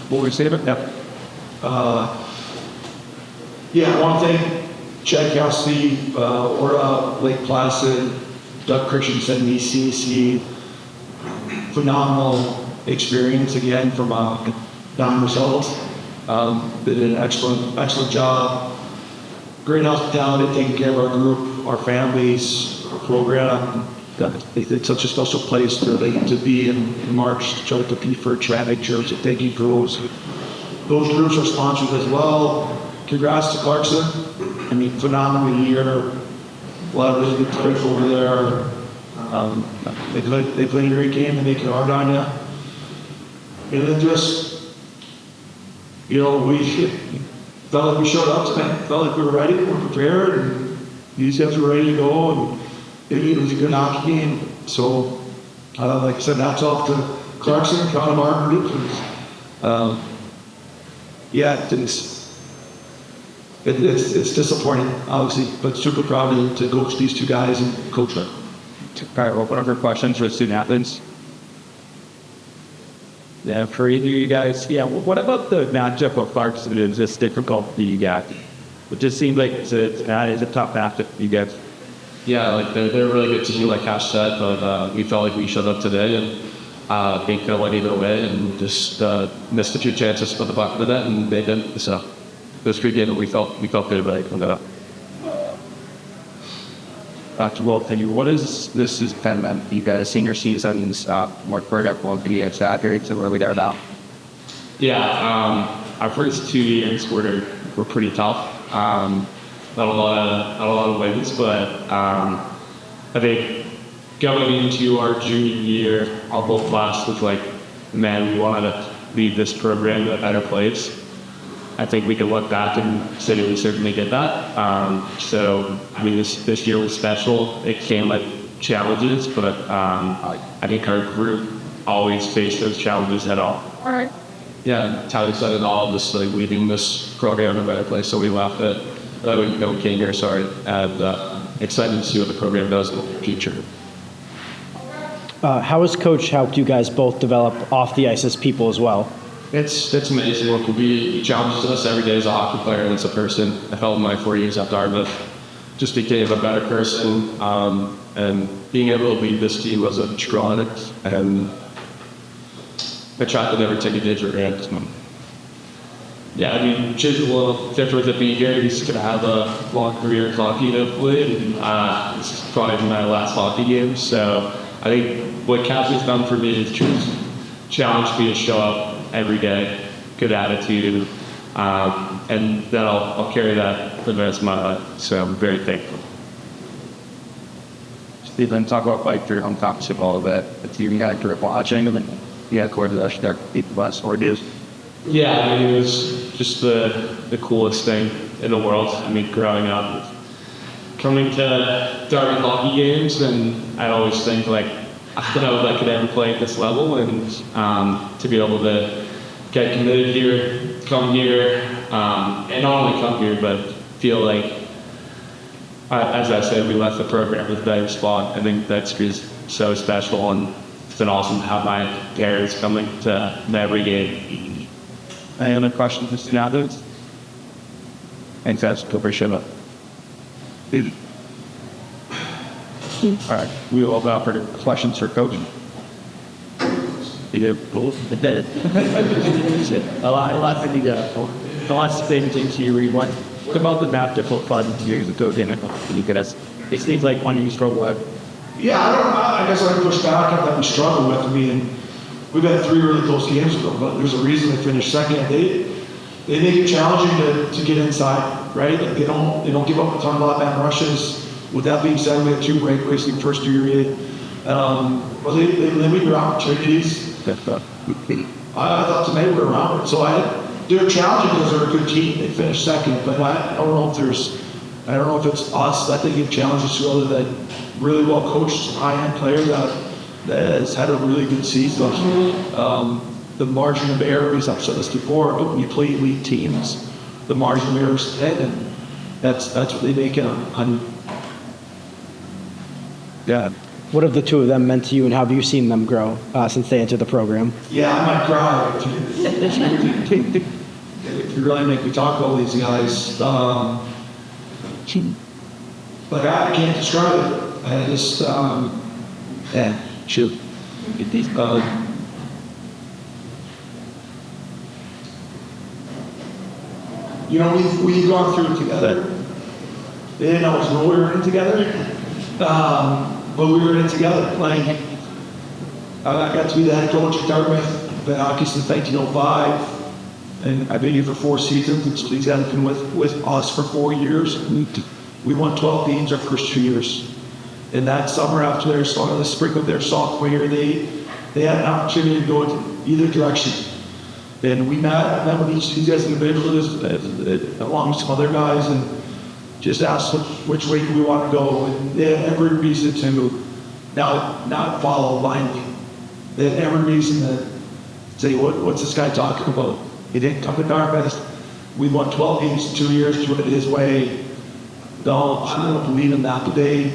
what we say about that? I want to thank Chad Cassidy, Orla, Lake Placid, Doug Christensen, ECAC. Phenomenal experience again from non-results. They did an excellent job. Great hospitality, taking care of our group, our families, our program. It's such a special place to be in March, to try to compete for a traffic church. So thank you for those groups are sponsors as well. Congrats to Clarkson. I mean, phenomenal year. A lot of really good players over there. They played a great game and make it hard on you. And then just, we felt like we showed up tonight. Felt like we were ready, we were prepared, and these guys were ready to go. And it was a good hockey game. So, like I said, hats off to Clarkson, Connor Martin. It's disappointing, obviously, but super proud to coach these two guys and coach them. All right, open up for questions for student athletes. Yeah, for either of you guys. Yeah, what about the matchup of Clarkson? Is this difficult for you guys? It just seems like it's a tough matchup for you guys. Yeah, like they're a really good team, like Cash said, but we felt like we showed up today and they could have went either way and just missed a few chances to put the puck in the net, and they didn't. So it was a good game, but we felt good about it. Well, thank you. This is kind of you guys senior season and more further will be at that period, so where are we there now? Yeah, our first 2 years were pretty tough. Not a lot of wins, but I think going into our junior year, our whole class was like, man, we wanted to lead this program to a better place. I think we can look back and say we certainly did that. So I mean, this year was special. It came with challenges, but I think our group always faced those challenges head on. All right. Yeah, Tyler said it all, just like leading this program in a better place. So we left it. We came here, and excited to see what the program does in the future. How has Coach helped you guys both develop off the ice as people as well? It's amazing. He challenges us every day as a hockey player and as a person. I felt in my 4 years at Dartmouth, just became a better person, and being able to lead this team was a draw, and I tried to never take advantage of it. Yeah, I mean, Chisholm a little different than being here. He's going to have a long career in hockey, hopefully. This is probably my last hockey game. So I think what Cashman's done for me is challenge me to show up every day, good attitude, and then I'll carry that for the rest of my life. So I'm very thankful. Steven, talk about like your home championship all of that. The team you guys were watching, and then you had quarter of the last 4 days. Yeah, I mean, it was just the coolest thing in the world. I mean, growing up, coming to Dartmouth hockey games, and I always think like, I don't know if I could ever play at this level, and to be able to get committed here, come here, and not only come here, but feel like, as I said, we left the program with a better spot. I think that's just so special, and it's been awesome to have my parents coming to every game. Any other questions for student athletes? And that's appreciate it. All right, we will open up for questions for coaching. You did both. It did. A lot of the last things you read. What about the map difficult fun years ago? You could ask. It seems like one you struggle with. Yeah, I guess I would push back on that we struggle with. I mean, we've had 3 really close games with them, but there's a reason they finished second. They make it challenging to get inside, right? Like they don't give up a ton of lap rushes. With that being said, we had 2 breakaways in the first period. But they limit your opportunities. I thought tonight we were around it. So they're challenging because they're a good team. They finished second, but I don't know if it's us that they give challenges to, other than really well coached, high-end player that has had a really good season. The margin of error, as I've said this before, but when you play elite teams, the margin of error is 10, and that's what they make it on. Yeah. What have the two of them meant to you, and how have you seen them grow since they entered the program? Yeah, I might cry if you really make me talk about these guys. But I can't describe it. I just, Shoot. you know, we've gone through it together. They didn't always know we were in it together, but we were in it together playing. I got to be the head coach at Dartmouth, been hockey since 1905, and I've been here for 4 seasons. And these guys have been with us for 4 years. We won 12 games our first 2 years. And that summer after the spring of their sophomore year, they had an opportunity to go in either direction. And we met with these guys individually, along with some other guys, and just asked which way we want to go. And they had every reason to not follow blindly. They had every reason to say, what's this guy talking about? He didn't come to Dartmouth. We won 12 games in 2 years, doing it his way. No, I don't believe in that, but they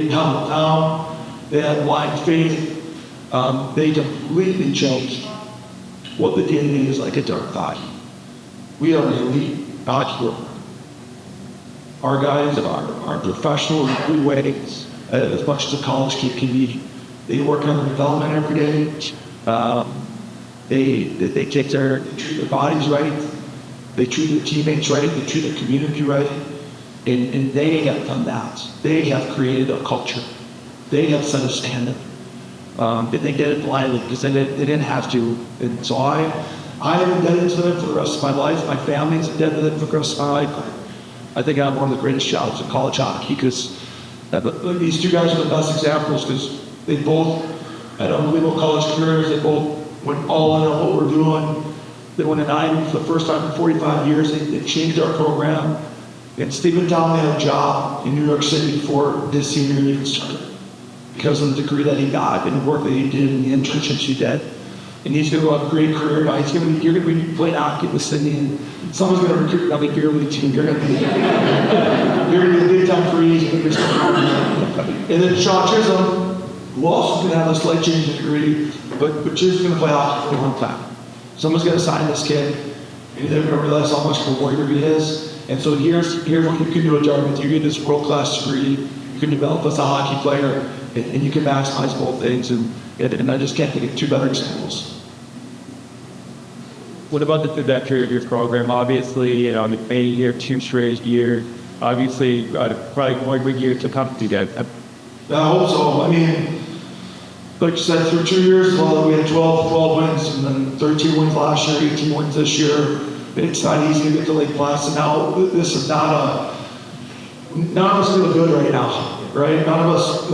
held it down. They had blind faith. They completely changed what the day-to-day is like at Dartmouth. We are an elite hockey group. Our guys are professional in 3 ways, as much as a college kid can be. They work on their development every day. They treat their bodies right. They treat their teammates right. They treat their community right. And they have done that. They have created a culture. They have set a standard. They did it blindly because they didn't have to. And so I have indebted to them for the rest of my life. My family's indebted to them for the rest of my life. I think I'm one of the greatest jobs in college hockey because these 2 guys are the best examples because they both had unbelievable college careers. They both went all in on what we're doing. They went to 9 for the first time in 45 years. They changed our program. And Steven Townley had a job in New York City before his senior year started because of the degree that he got and the work that he did and the internships he did. And he's going to have a great career. Now you're going to be playing hockey with Sydney, and someone's going to recruit another beer league team. You're going to be a big time for Reid. And then Sean Chisholm, who also going to have a slight change in degree, but Chisholm's going to play hockey for a long time. Someone's going to sign this kid, and they're going to realize how much of a warrior he is. And so here's what you can do at Dartmouth. You get this world-class degree. You can develop as a hockey player, and you can maximize both things. And I just can't think of 2 better examples. What about the trajectory of your program? Obviously, you know, the 8 year, 2 straight year. Obviously, probably more good year to come to get. I hope so. I mean, like you said, through 2 years, well, we had 12 wins, and then 13 wins last year, 18 wins this year. It's not easy to get to Lake Placid. Now, this is none of us feel good right now, right? None of us,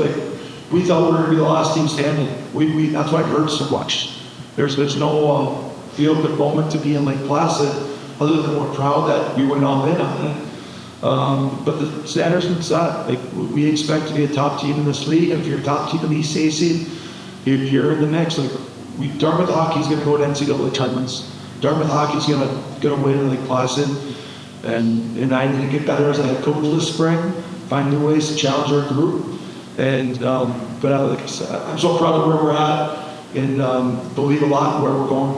we thought we were going to be the last team standing. That's why it hurts so much. There's no feel-good moment to be in Lake Placid, other than we're proud that we went all in on it. But the standard's been set. We expect to be a top team in this league. If you're a top team in the ECAC, you're in the mix. Dartmouth hockey's going to go to NCAA tournaments. Dartmouth hockey's going to win in Lake Placid, and I need to get better as a head coach this spring, find new ways to challenge our group. And like I said, I'm so proud of where we're at, and believe a lot in where we're going.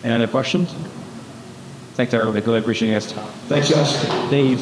Any other questions? Thanks, everybody. Really appreciate you guys' time. Thanks, guys. Dave.